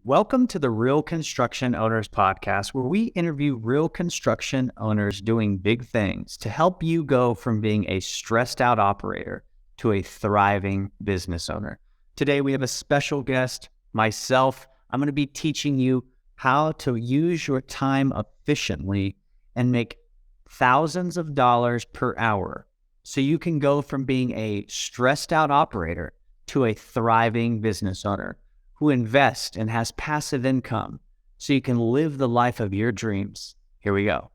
Welcome to the Real Construction Owners Podcast, where we interview real construction owners doing big things to help you go from being a stressed out operator to a thriving business owner. Today, we have a special guest, myself. I'm going to be teaching you how to use your time efficiently and make thousands of dollars per hour so you can go from being a stressed out operator to a thriving business owner who invests and has passive income so you can live the life of your dreams. Here we go.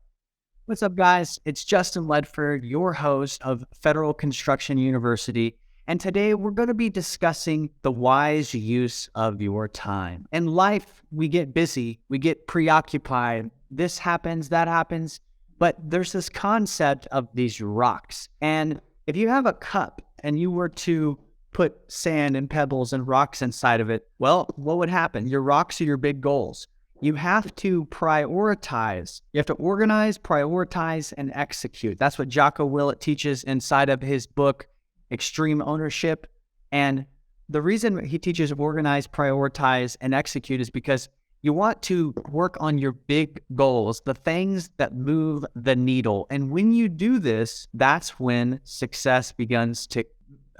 What's up, guys? It's Justin Ledford, your host of Federal Construction University. And today we're going to be discussing the wise use of your time. In life, we get busy, we get preoccupied. This happens, that happens. But there's this concept of these rocks. And if you have a cup and you were to put sand and pebbles and rocks inside of it, well, what would happen? Your rocks are your big goals. You have to prioritize. You have to organize, prioritize, and execute. That's what Jocko Willett teaches inside of his book, Extreme Ownership. And the reason he teaches organize, prioritize, and execute is because you want to work on your big goals, the things that move the needle. And when you do this, that's when success begins to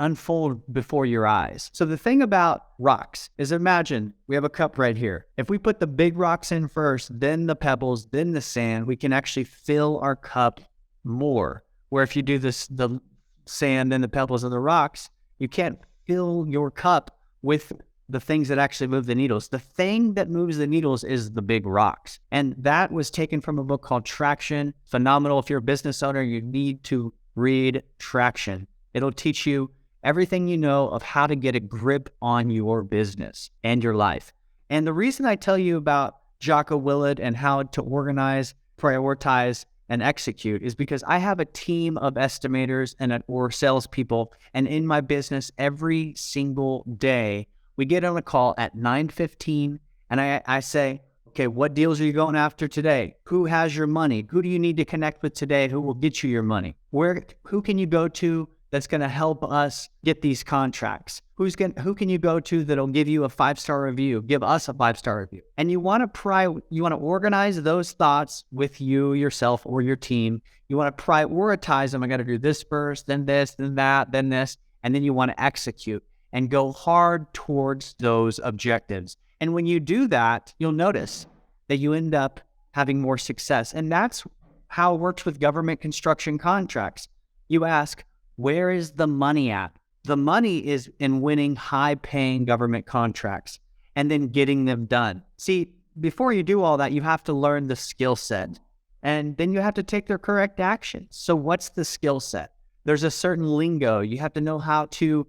unfold before your eyes. So the thing about rocks is, imagine we have a cup right here. If we put the big rocks in first, then the pebbles, then the sand, we can actually fill our cup more. Where if you do this, the sand, then the pebbles and the rocks, you can't fill your cup with the things that actually move the needles. The thing that moves the needles is the big rocks. And that was taken from a book called Traction. Phenomenal. If you're a business owner, you need to read Traction. It'll teach you everything you know of how to get a grip on your business and your life. And the reason I tell you about Jocko Willett and how to organize, prioritize, and execute is because I have a team of estimators or salespeople. And in my business, every single day, we get on a call at 9:15 and I say, okay, what deals are you going after today? Who has your money? Who do you need to connect with today? Who will get you your money? Who can you go to that's going to help us get these contracts? Who can you go to that'll give you a 5-star review? Give us a 5-star review. And you want to organize those thoughts with you, yourself, or your team. You want to prioritize them. I got to do this first, then this, then that, then this. And then you want to execute and go hard towards those objectives. And when you do that, you'll notice that you end up having more success. And that's how it works with government construction contracts. You ask, where is the money at? The money is in winning high-paying government contracts and then getting them done. See, before you do all that, you have to learn the skill set, and then you have to take the correct actions. So what's the skill set? There's a certain lingo. You have to know how to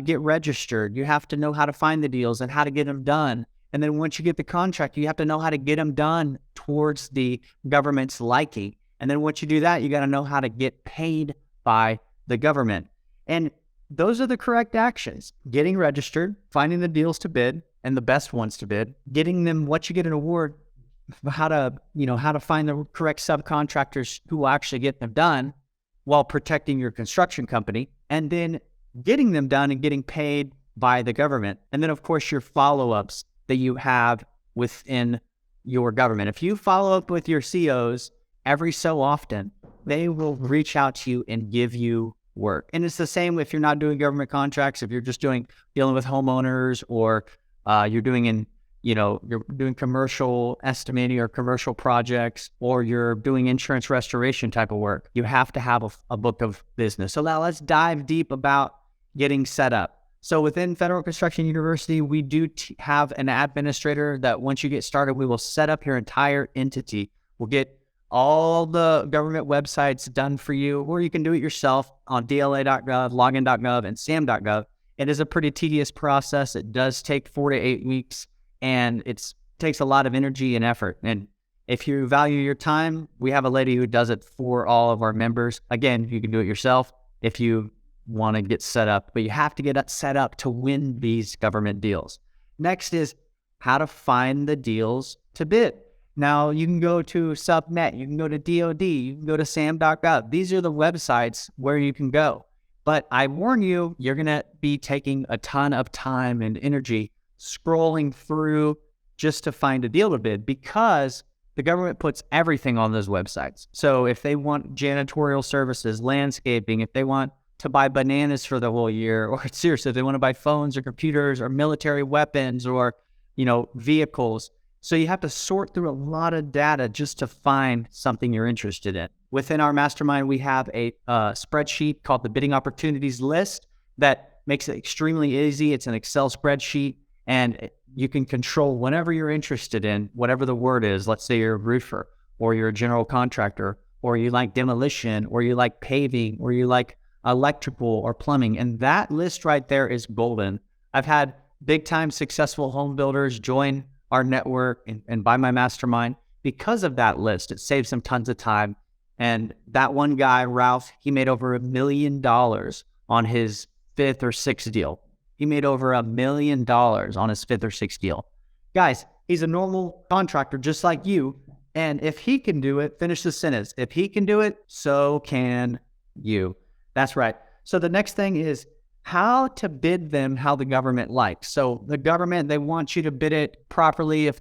get registered. You have to know how to find the deals and how to get them done. And then once you get the contract, you have to know how to get them done towards the government's liking. And then once you do that, you got to know how to get paid by the government. And those are the correct actions: getting registered, finding the deals to bid and the best ones to bid, getting them, once you get an award, how to find the correct subcontractors who will actually get them done while protecting your construction company, and then getting them done and getting paid by the government. And then of course your follow-ups that you have within your government. If you follow up with your COs every so often, they will reach out to you and give you work. And it's the same if you're not doing government contracts, if you're just dealing with homeowners, or you're doing commercial estimating or commercial projects, or you're doing insurance restoration type of work. You have to have a book of business. So now let's dive deep about getting set up. So within Federal Construction University, we do have an administrator that once you get started, we will set up your entire entity. We'll get all the government websites done for you, or you can do it yourself on DLA.gov, login.gov, and SAM.gov. It is a pretty tedious process. It does take 4 to 8 weeks, and it takes a lot of energy and effort. And if you value your time, we have a lady who does it for all of our members. Again, you can do it yourself if you want to get set up, but you have to get set up to win these government deals. Next is how to find the deals to bid. Now, you can go to Subnet, you can go to DOD, you can go to SAM.gov. These are the websites where you can go. But I warn you, you're going to be taking a ton of time and energy scrolling through just to find a deal to bid, because the government puts everything on those websites. So if they want janitorial services, landscaping, if they want to buy bananas for the whole year, or seriously, if they want to buy phones or computers or military weapons or, vehicles. So you have to sort through a lot of data just to find something you're interested in. Within our mastermind, we have a spreadsheet called the Bidding Opportunities List that makes it extremely easy. It's an Excel spreadsheet, and you can control whatever you're interested in, whatever the word is. Let's say you're a roofer, or you're a general contractor, or you like demolition, or you like paving, or you like electrical or plumbing. And that list right there is golden. I've had big time successful home builders join our network and buy my mastermind because of that list. It saves them tons of time. And that one guy, Ralph, he made over $1 million on his 5th or 6th deal. He made over $1 million on his 5th or 6th deal. Guys, he's a normal contractor just like you. And if he can do it, finish the sentence. If he can do it, so can you. That's right. So the next thing is how to bid them how the government likes. So the government, they want you to bid it properly. If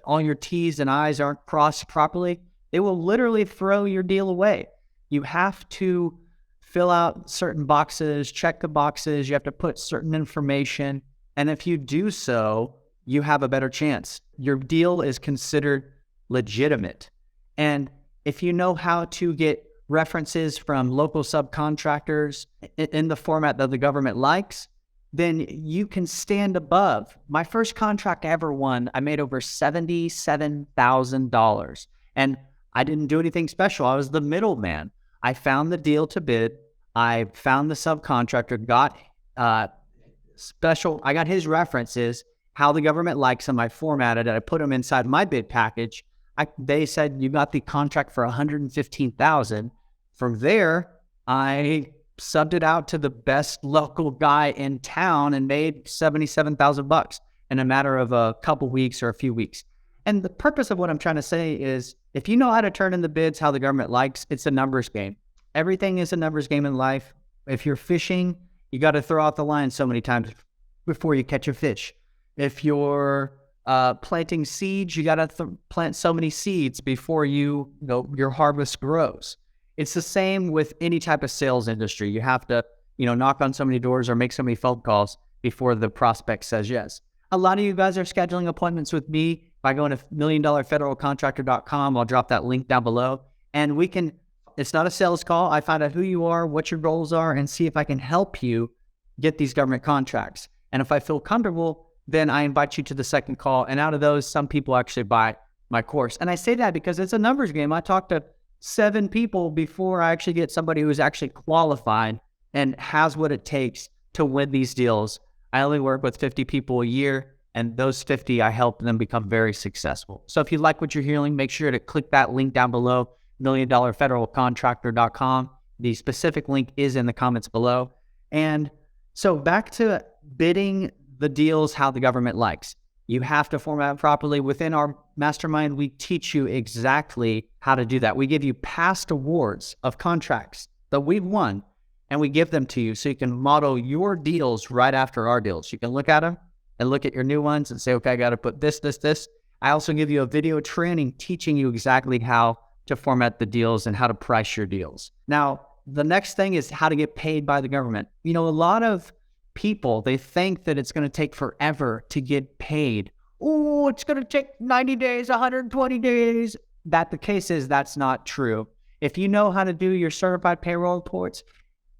all your T's and I's aren't crossed properly, they will literally throw your deal away. You have to fill out certain boxes, check the boxes. You have to put certain information. And if you do so, you have a better chance. Your deal is considered legitimate. And if you know how to get references from local subcontractors in the format that the government likes, then you can stand above. My first contract I ever won, I made over $77,000. And I didn't do anything special. I was the middleman. I found the deal to bid. I found the subcontractor, got I got his references, how the government likes them. I formatted it. I put them inside my bid package. They said, you got the contract for $115,000. From there, I subbed it out to the best local guy in town and made $77,000 in a matter of a couple weeks or a few weeks. And the purpose of what I'm trying to say is, if you know how to turn in the bids how the government likes, it's a numbers game. Everything is a numbers game in life. If you're fishing, you got to throw out the line so many times before you catch a fish. If you're planting seeds, you got to plant so many seeds before your harvest grows. It's the same with any type of sales industry. You have to, knock on so many doors or make so many phone calls before the prospect says yes. A lot of you guys are scheduling appointments with me by going to milliondollarfederalcontractor.com. I'll drop that link down below. And it's not a sales call. I find out who you are, what your goals are, and see if I can help you get these government contracts. And if I feel comfortable, then I invite you to the second call. And out of those, some people actually buy my course. And I say that because it's a numbers game. I talk to 7 people before I actually get somebody who's actually qualified and has what it takes to win these deals. I only work with 50 people a year, and those 50, I help them become very successful. So if you like what you're hearing, make sure to click that link down below, milliondollarfederalcontractor.com. The specific link is in the comments below. And so back to bidding the deals how the government likes. You have to format properly. Within our mastermind, we teach you exactly how to do that. We give you past awards of contracts that we've won, and we give them to you so you can model your deals right after our deals. You can look at them and look at your new ones and say, okay, I got to put this. I also give you a video training teaching you exactly how to format the deals and how to price your deals. Now, the next thing is how to get paid by the government. A lot of people, they think that it's going to take forever to get paid. Oh, it's going to take 90 days, 120 days. The case is that's not true. If you know how to do your certified payroll reports,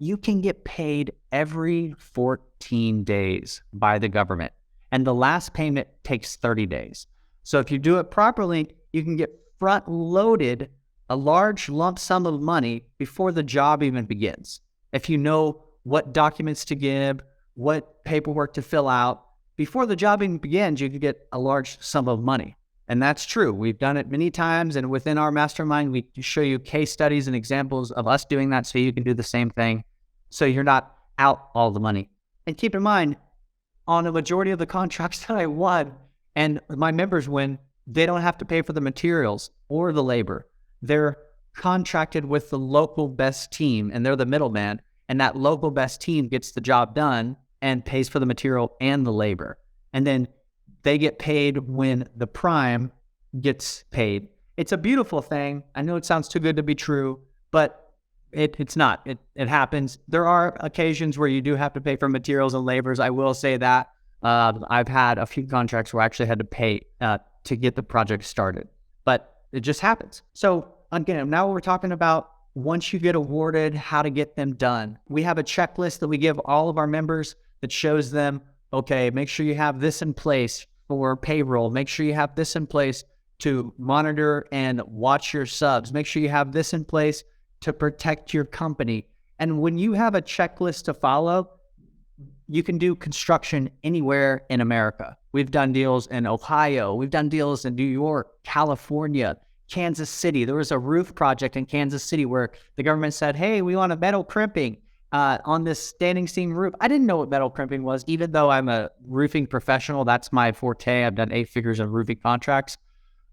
you can get paid every 14 days by the government. And the last payment takes 30 days. So if you do it properly, you can get front-loaded a large lump sum of money before the job even begins. If you know what documents to give, what paperwork to fill out, before the job even begins, you can get a large sum of money. And that's true. We've done it many times. And within our mastermind, we show you case studies and examples of us doing that so you can do the same thing. So you're not out all the money. And keep in mind, on a majority of the contracts that I won and my members win, they don't have to pay for the materials or the labor. They're contracted with the local best team, and they're the middleman. And that local best team gets the job done and pays for the material and the labor. And then they get paid when the prime gets paid. It's a beautiful thing. I know it sounds too good to be true, but it's not. It happens. There are occasions where you do have to pay for materials and labors. I will say that. I've had a few contracts where I actually had to pay to get the project started, but it just happens. So again, now we're talking about once you get awarded, how to get them done. We have a checklist that we give all of our members that shows them, okay, make sure you have this in place for payroll. Make sure you have this in place to monitor and watch your subs. Make sure you have this in place to protect your company. And when you have a checklist to follow, you can do construction anywhere in America. We've done deals in Ohio. We've done deals in New York, California, Kansas City. There was a roof project in Kansas City where the government said, hey, we want a metal crimping on this standing seam roof. I didn't know what metal crimping was, even though I'm a roofing professional. That's my forte. I've done 8 figures of roofing contracts.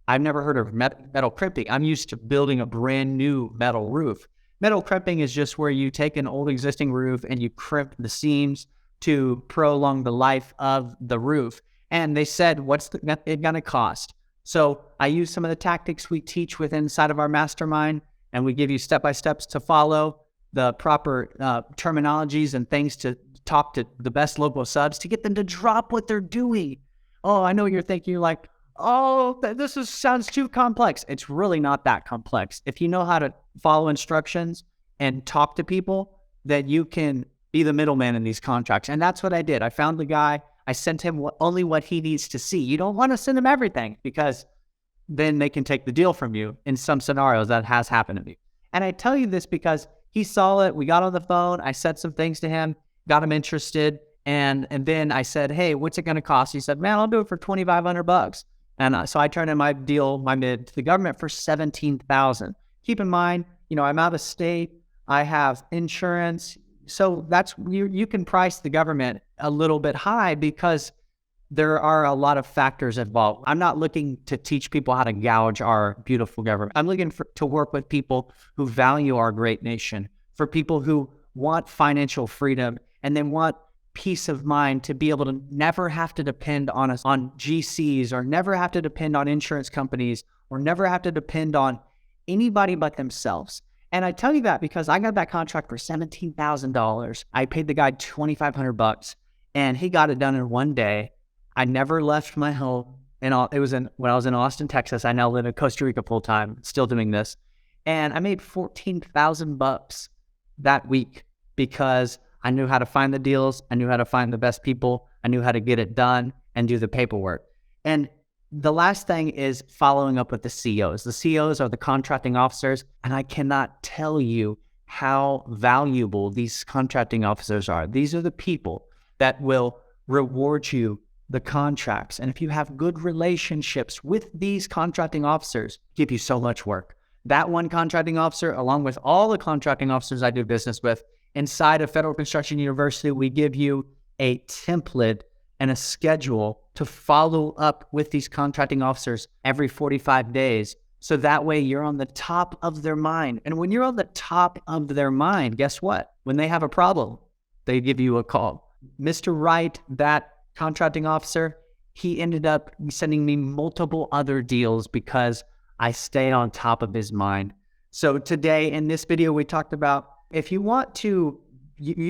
I've never heard of metal crimping. I'm used to building a brand new metal roof. Metal crimping is just where you take an old existing roof and you crimp the seams to prolong the life of the roof. And they said, what's it going to cost? So I use some of the tactics we teach within inside of our mastermind, and we give you step-by-steps to follow, the proper terminologies and things to talk to the best local subs to get them to drop what they're doing. Oh, I know what you're thinking. You're like, oh, sounds too complex. It's really not that complex. If you know how to follow instructions and talk to people, then you can be the middleman in these contracts. And that's what I did. I found the guy. I sent him only what he needs to see. You don't want to send him everything because then they can take the deal from you. In some scenarios, that has happened to me. And I tell you this because he saw it. We got on the phone. I said some things to him, got him interested. And then I said, hey, what's it going to cost? He said, man, I'll do it for $2,500. And so I turned in my bid to the government for $17,000. Keep in mind, I'm out of state. I have insurance. So that's, you can price the government a little bit high because there are a lot of factors involved. I'm not looking to teach people how to gouge our beautiful government. I'm looking to work with people who value our great nation, for people who want financial freedom and then want peace of mind to be able to never have to depend on GCs, or never have to depend on insurance companies, or never have to depend on anybody but themselves. And I tell you that because I got that contract for $17,000. I paid the guy $2,500 and he got it done in one day. I never left my home. When I was in Austin, Texas. I now live in Costa Rica full time, still doing this. And I made $14,000 that week because I knew how to find the deals. I knew how to find the best people. I knew how to get it done and do the paperwork. And the last thing is following up with the COs. The COs are the contracting officers, and I cannot tell you how valuable these contracting officers are. These are the people that will reward you the contracts. And if you have good relationships with these contracting officers, give you so much work. That one contracting officer, along with all the contracting officers I do business with, inside of Federal Construction University, we give you a template and a schedule to follow up with these contracting officers every 45 days. So that way you're on the top of their mind. And when you're on the top of their mind, guess what? When they have a problem, they give you a call. Mr. Wright, that contracting officer, he ended up sending me multiple other deals because I stayed on top of his mind. So today in this video, we talked about if you want to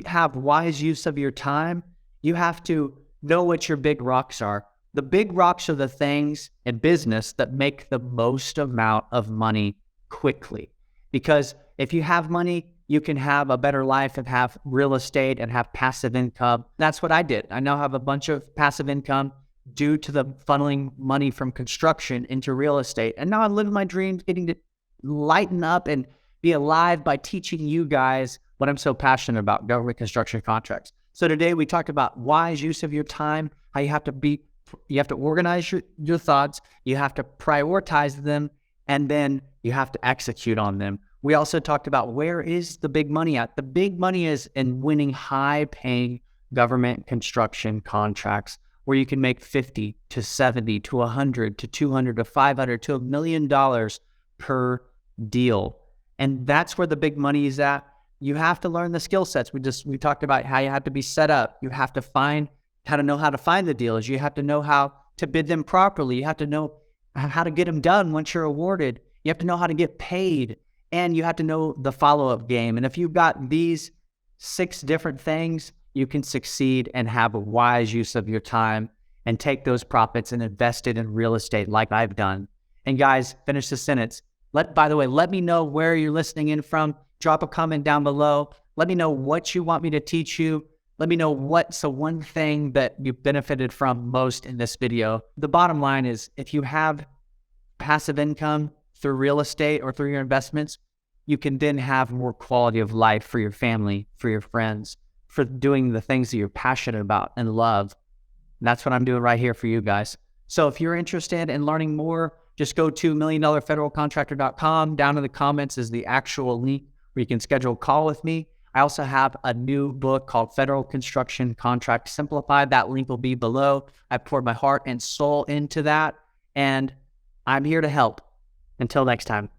have wise use of your time, you have to know what your big rocks are. The big rocks are the things in business that make the most amount of money quickly. Because if you have money, you can have a better life and have real estate and have passive income. That's what I did. I now have a bunch of passive income due to the funneling money from construction into real estate. And now I'm living my dreams, getting to lighten up and be alive by teaching you guys what I'm so passionate about, government construction contracts. So today we talked about wise use of your time, how you have to organize your thoughts, you have to prioritize them, and then you have to execute on them. We also talked about where is the big money at? The big money is in winning high-paying government construction contracts where you can make $50 to $70 to $100 to $200 to $500 to $1 million per deal. And that's where the big money is at. You have to learn the skill sets. We talked about how you have to be set up. You have to know how to find the deals. You have to know how to bid them properly. You have to know how to get them done once you're awarded. You have to know how to get paid, and you have to know the follow-up game. And if you've got these 6 different things, you can succeed and have a wise use of your time and take those profits and invest it in real estate like I've done. And guys, finish the sentence. By the way, let me know where you're listening in from. Drop a comment down below. Let me know what you want me to teach you. Let me know what's the one thing that you benefited from most in this video. The bottom line is, if you have passive income through real estate or through your investments, you can then have more quality of life for your family, for your friends, for doing the things that you're passionate about and love. And that's what I'm doing right here for you guys. So if you're interested in learning more, just go to milliondollarfederalcontractor.com. Down in the comments is the actual link where you can schedule a call with me. I also have a new book called Federal Construction Contract Simplified. That link will be below. I poured my heart and soul into that, and I'm here to help. Until next time.